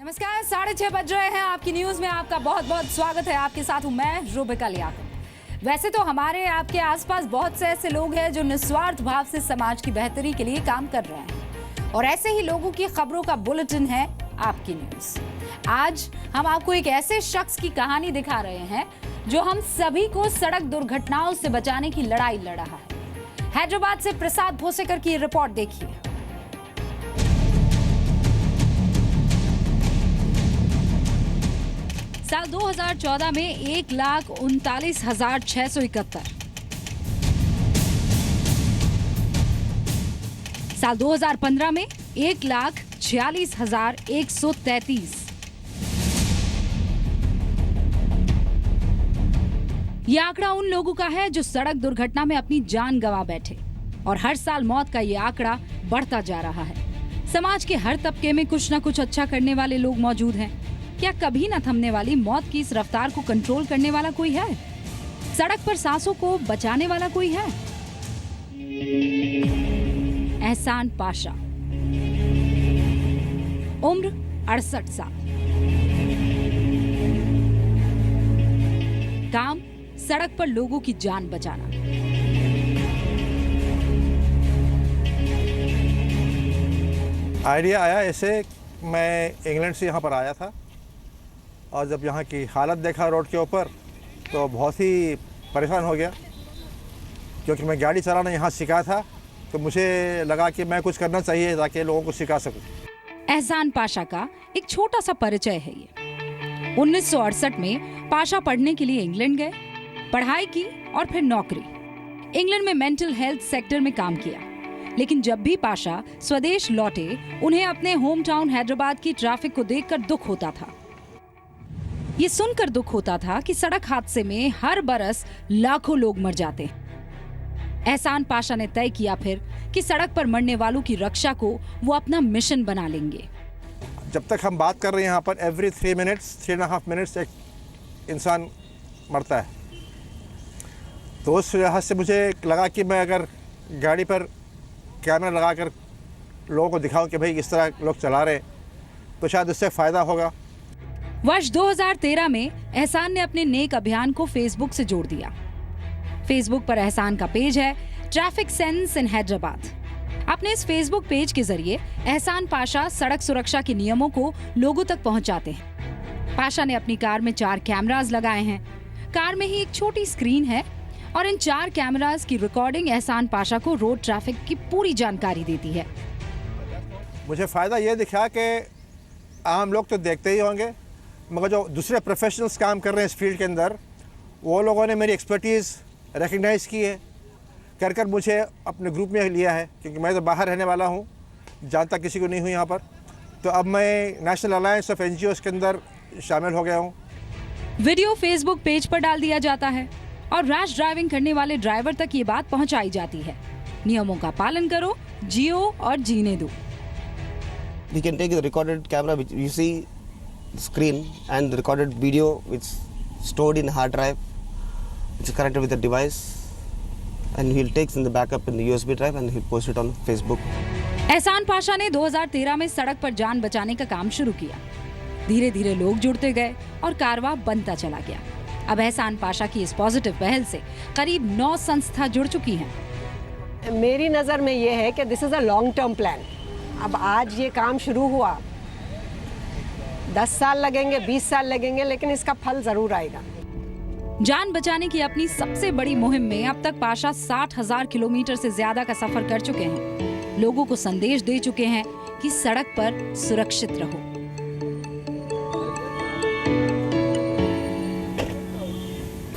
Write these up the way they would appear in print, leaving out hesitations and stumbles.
नमस्कार, 6:30 बज रहे हैं। आपकी न्यूज में आपका बहुत बहुत स्वागत है। आपके साथ हूं मैं रूबिका लियाकत। वैसे तो हमारे आपके आसपास बहुत से ऐसे लोग हैं जो निस्वार्थ भाव से समाज की बेहतरी के लिए काम कर रहे हैं, और ऐसे ही लोगों की खबरों का बुलेटिन है आपकी न्यूज। आज हम आपको एक ऐसे शख्स की कहानी दिखा रहे हैं जो हम सभी को सड़क दुर्घटनाओं से बचाने की लड़ाई लड़ रहा है। हैदराबाद से प्रसाद भोसेकर की रिपोर्ट देखिए। साल 2014 में 1,39,671, साल 2015 में 1,46,133। ये आंकड़ा उन लोगों का है जो सड़क दुर्घटना में अपनी जान गंवा बैठे, और हर साल मौत का ये आंकड़ा बढ़ता जा रहा है। समाज के हर तबके में कुछ न कुछ अच्छा करने वाले लोग मौजूद हैं। क्या कभी न थमने वाली मौत की इस रफ्तार को कंट्रोल करने वाला कोई है? सड़क पर सांसों को बचाने वाला कोई है? एहसान पाशा, उम्र 68 साल, काम सड़क पर लोगों की जान बचाना। आइडिया आया ऐसे, मैं इंग्लैंड से यहाँ पर आया था और जब यहाँ की हालत देखा रोड के ऊपर तो बहुत ही परेशान हो गया, क्योंकि मैं गाड़ी चलाना यहाँ सीखा था, तो मुझे लगा कि मैं कुछ करना चाहिए ताकि लोगों को सिखा सकूं। एहसान पाशा का एक छोटा सा परिचय है ये। 1968 में पाशा पढ़ने के लिए इंग्लैंड गए, पढ़ाई की और फिर नौकरी। इंग्लैंड में मेंटल हेल्थ सेक्टर में काम किया, लेकिन जब भी पाशा स्वदेश लौटे उन्हें अपने होम टाउन हैदराबाद की ट्रैफिक को देखकर दुख होता था। ये सुनकर दुख होता था कि सड़क हादसे में हर बरस लाखों लोग मर जाते हैं। एहसान पाशा ने तय किया फिर कि सड़क पर मरने वालों की रक्षा को वो अपना मिशन बना लेंगे। जब तक हम बात कर रहे हैं यहाँ पर एवरी 3.5 मिनट्स एक इंसान मरता है, तो उस लिहाज से मुझे लगा कि मैं अगर गाड़ी पर कैमरा लगाकर लोगों को दिखाऊं कि भाई इस तरह लोग चला रहे हैं, तो शायद उससे फ़ायदा होगा। वर्ष 2013 में एहसान ने अपने नेक अभियान को फेसबुक से जोड़ दिया। फेसबुक पर एहसान का पेज है ट्रैफिक सेंस इन हैदराबाद। अपने इस फेसबुक पेज के जरिए एहसान पाशा सड़क सुरक्षा के नियमों को लोगों तक पहुंचाते हैं। पाशा ने अपनी कार में 4 कैमरास लगाए हैं। कार में ही एक छोटी स्क्रीन है और इन 4 कैमरास की रिकॉर्डिंग एहसान पाशा को रोड ट्रैफिक की पूरी जानकारी देती है। मुझे फ़ायदा ये दिखा कि आम लोग तो देखते ही होंगे, मगर जो दूसरे प्रोफेशनल्स काम कर रहे हैं इस फील्ड के अंदर, वो लोगों ने मेरी एक्सपर्टीज़ रिकग्नाइज़ की है, कर मुझे अपने ग्रुप में लिया है, क्योंकि मैं तो बाहर रहने वाला हूँ, जानता किसी को नहीं हूँ यहाँ पर। तो अब मैं नेशनल अलायंस ऑफ NGOs के अंदर शामिल हो गया हूँ। वीडियो फेसबुक पेज पर डाल दिया जाता है और रैश ड्राइविंग करने वाले ड्राइवर तक ये बात पहुँचाई जाती है। नियमों का पालन करो, जियो और जीने दो। We can take the recorded camera which you see screen and the recorded video which stored in hard drive, which is connected with the device, and he'll take in the backup in the USB drive and he'll post it on Facebook. एहसान पाशा ने 2013 में सड़क पर जान बचाने का काम शुरू किया। धीरे धीरे लोग जुड़ते गए और कारवां बनता चला गया। अब एहसान पाशा की इस पॉजिटिव पहल से करीब 9 संस्था जुड़ चुकी हैं। मेरी नज़र में ये है कि this is a long term plan. अब आज ये काम शुरू हुआ, 10 साल लगेंगे, 20 साल लगेंगे, लेकिन इसका फल जरूर आएगा। जान बचाने की अपनी सबसे बड़ी मुहिम में अब तक पाशा 60,000 किलोमीटर से ज्यादा का सफर कर चुके हैं। लोगों को संदेश दे चुके हैं कि सड़क पर सुरक्षित रहो।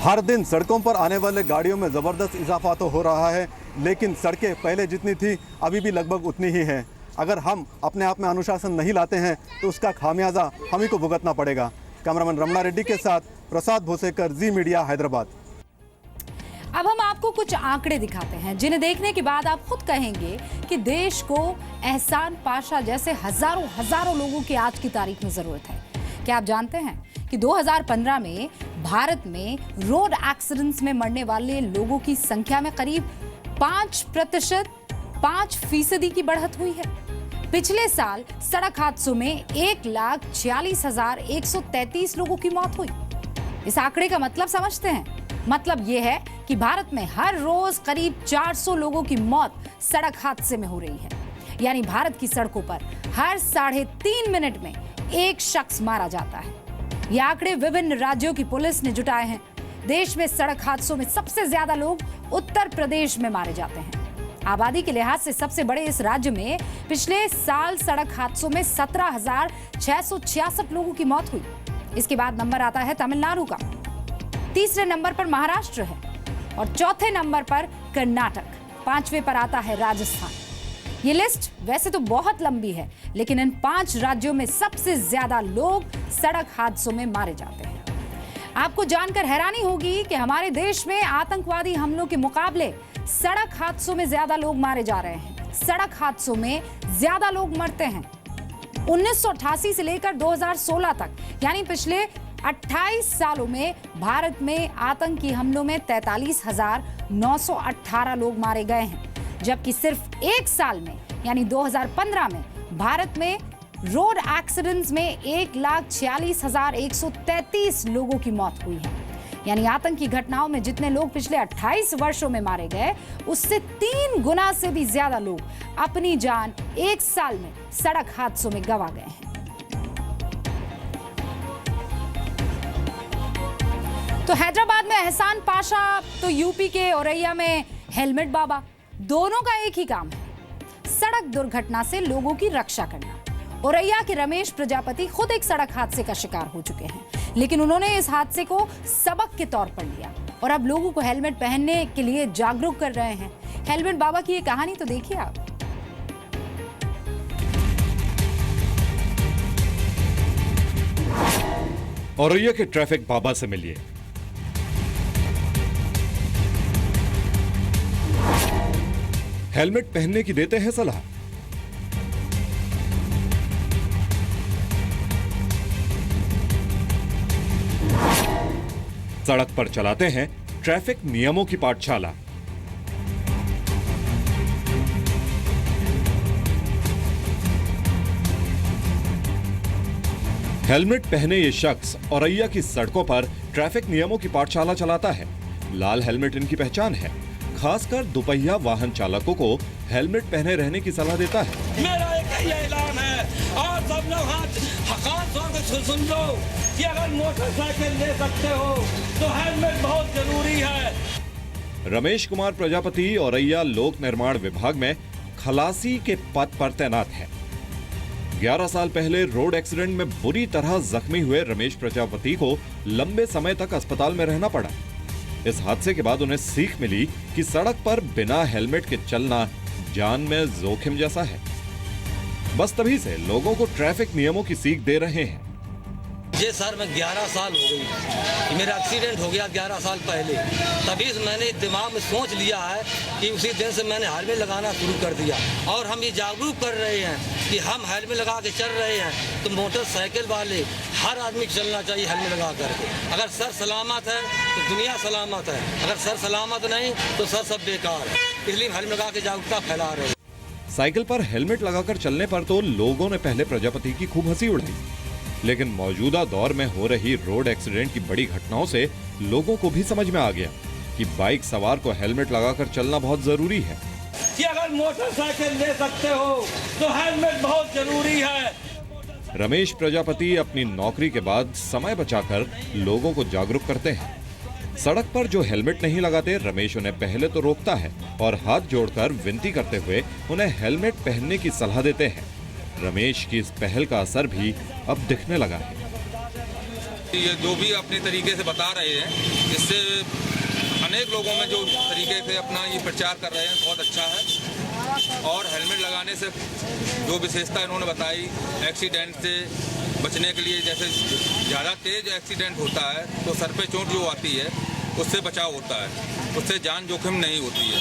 हर दिन सड़कों पर आने वाले गाड़ियों में जबरदस्त इजाफा तो हो रहा है, लेकिन सड़कें पहले जितनी थी अभी भी लगभग उतनी ही हैं। अगर हम अपने आप में अनुशासन नहीं लाते हैं तो उसका खामियाजा हम ही को भुगतना पड़ेगा। कैमरामैन रमणा रेड्डी के साथ प्रसाद भोसेकर, जी मीडिया, हैदराबाद। अब हम आपको कुछ आंकड़े दिखाते हैं जिन्हें देखने के बाद आप खुद कहेंगे कि देश को एहसान पाशा जैसे हजारों लोगों की आज की तारीख में जरूरत है। क्या आप जानते हैं कि 2015 में भारत में रोड एक्सीडेंट्स में मरने वाले लोगों की संख्या में करीब 5% की बढ़त हुई है। पिछले साल सड़क हादसों में 1,46,133 लोगों की मौत हुई। इस आंकड़े का मतलब समझते हैं? मतलब यह है कि भारत में हर रोज करीब 400 लोगों की मौत सड़क हादसे में हो रही है। यानी भारत की सड़कों पर हर 3.5 मिनट में एक शख्स मारा जाता है। ये आंकड़े विभिन्न राज्यों की पुलिस ने जुटाए हैं। देश में सड़क हादसों में सबसे ज्यादा लोग उत्तर प्रदेश में मारे जाते हैं। आबादी के लिहाज से सबसे बड़े इस राज्य में पिछले साल सड़क हादसों में 17,666 लोगों की मौत हुई। इसके बाद नंबर आता है तमिलनाडु का, तीसरे नंबर पर महाराष्ट्र है और चौथे नंबर पर कर्नाटक, पांचवें पर आता है राजस्थान। ये लिस्ट वैसे तो बहुत लंबी है, लेकिन इन 5 राज्यों में सबसे ज्यादा लोग सड़क हादसों में मारे जाते हैं। आपको जानकर हैरानी होगी कि हमारे देश में आतंकवादी हमलों के मुकाबले सड़क हादसों में ज्यादा लोग मारे जा रहे हैं। सड़क हादसों में ज्यादा लोग मरते हैं। 1988 से लेकर 2016 तक, यानी पिछले 28 सालों में भारत में आतंकी हमलों में 43,918 लोग मारे गए हैं, जबकि सिर्फ एक साल में यानी 2015 में भारत में रोड एक्सीडेंट्स में 1,46,133 लोगों की मौत हुई है। यानी आतंकी घटनाओं में जितने लोग पिछले 28 वर्षों में मारे गए, उससे 3 गुना से भी ज्यादा लोग अपनी जान एक साल में सड़क हादसों में गंवा गए हैं। तो हैदराबाद में एहसान पाशा, तो यूपी के औरैया में हेलमेट बाबा, दोनों का एक ही काम है, सड़क दुर्घटना से लोगों की रक्षा करना। औरैया के रमेश प्रजापति खुद एक सड़क हादसे का शिकार हो चुके हैं, लेकिन उन्होंने इस हादसे को सबक के तौर पर लिया और अब लोगों को हेलमेट पहनने के लिए जागरूक कर रहे हैं। हेलमेट बाबा की ये कहानी तो देखिए आप। औरैया के ट्रैफिक बाबा से मिलिए। हेलमेट पहनने की देते हैं सलाह। सड़क पर चलाते हैं ट्रैफिक नियमों की पाठशाला। हेलमेट पहने ये शख्स औरैया की सड़कों पर ट्रैफिक नियमों की पाठशाला चलाता है। लाल हेलमेट इनकी पहचान है। खासकर दोपहिया वाहन चालकों को हेलमेट पहने रहने की सलाह देता है। मेरा एक ही ऐलान है और सब लोग सुन लो कि अगर मोटरसाइकिल ले सकते हो तो हेलमेट बहुत जरूरी है। रमेश कुमार प्रजापति औरैया लोक निर्माण विभाग में खलासी के पद पर तैनात है। 11 साल पहले रोड एक्सीडेंट में बुरी तरह जख्मी हुए रमेश प्रजापति को लंबे समय तक अस्पताल में रहना पड़ा। इस हादसे के बाद उन्हें सीख मिली कि सड़क पर बिना हेलमेट के चलना जान में जोखिम जैसा है। बस तभी से लोगों को ट्रैफिक नियमों की सीख दे रहे हैं। ये सर मैं 11 साल हो गई, मेरा एक्सीडेंट हो गया 11 साल पहले। तभी मैंने दिमाग में सोच लिया है कि उसी दिन से मैंने हेलमेट लगाना शुरू कर दिया और हम ये जागरूक कर रहे हैं कि हम हेलमेट लगा के चल रहे हैं तो मोटरसाइकिल वाले हर आदमी को चलना चाहिए हेलमेट लगा करके। अगर सर सलामत है तो दुनिया सलामत है, अगर सर सलामत नहीं तो सर सब बेकार है। इसलिए हेलमेट लगा के जागरूकता फैला रहे हैं। साइकिल पर हेलमेट लगाकर चलने पर तो लोगों ने पहले प्रजापति की खूब हंसी उड़ाई, लेकिन मौजूदा दौर में हो रही रोड एक्सीडेंट की बड़ी घटनाओं से लोगों को भी समझ में आ गया कि बाइक सवार को हेलमेट लगाकर चलना बहुत जरूरी है। कि अगर मोटरसाइकिल ले सकते हो तो हेलमेट बहुत जरूरी है। रमेश प्रजापति अपनी नौकरी के बाद समय बचाकर लोगों को जागरूक करते हैं। सड़क पर जो हेलमेट नहीं लगाते, रमेश उन्हें पहले तो रोकता है और हाथ जोड़कर विनती करते हुए उन्हें हेलमेट पहनने की सलाह देते हैं। रमेश की इस पहल का असर भी अब दिखने लगा है। ये जो भी अपने तरीके से बता रहे हैं, इससे अनेक लोगों में जो तरीके से अपना ये प्रचार कर रहे हैं बहुत अच्छा है। और हेलमेट लगाने से जो विशेषता इन्होंने बताई, एक्सीडेंट से बचने के लिए, जैसे ज़्यादा तेज एक्सीडेंट होता है तो सर पे चोट जो आती है उससे बचाव होता है, उससे जान जोखिम नहीं होती है।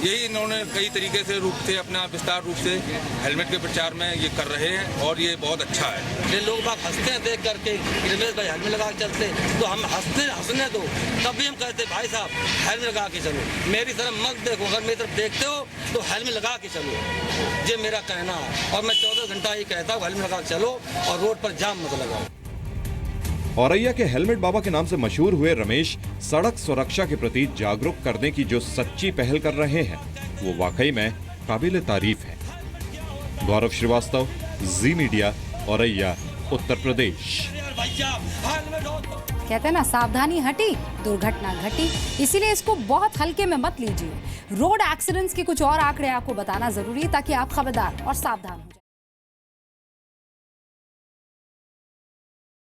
यही इन्होंने कई तरीके से रूप से अपना विस्तार रूप से हेलमेट के प्रचार में ये कर रहे हैं और ये बहुत अच्छा है। ये लोग बाग हंसते हैं देख करके कि रमेश भाई हेलमेट लगा के चलते, तो हम हंसने दो, तब भी हम कहते भाई साहब हेलमेट लगा के चलो, मेरी तरफ मत देखो, अगर मेरी तरफ देखते हो तो हेलमेट लगा के चलो, ये मेरा कहना है। और मैं 24 घंटा ये कहता हूँ हेलमेट लगा के चलो और रोड पर जाम मत लगाओ। औरैया के हेलमेट बाबा के नाम से मशहूर हुए रमेश सड़क सुरक्षा के प्रति जागरूक करने की जो सच्ची पहल कर रहे हैं वो वाकई में काबिल तारीफ है। गौरव श्रीवास्तव, जी मीडिया, औरैया, उत्तर प्रदेश। कहते हैं ना, सावधानी हटी दुर्घटना घटी, इसीलिए इसको बहुत हल्के में मत लीजिए। रोड एक्सीडेंट्स के कुछ और आंकड़े आपको बताना जरूरी है ताकि आप खबरदार और सावधान हो जाए।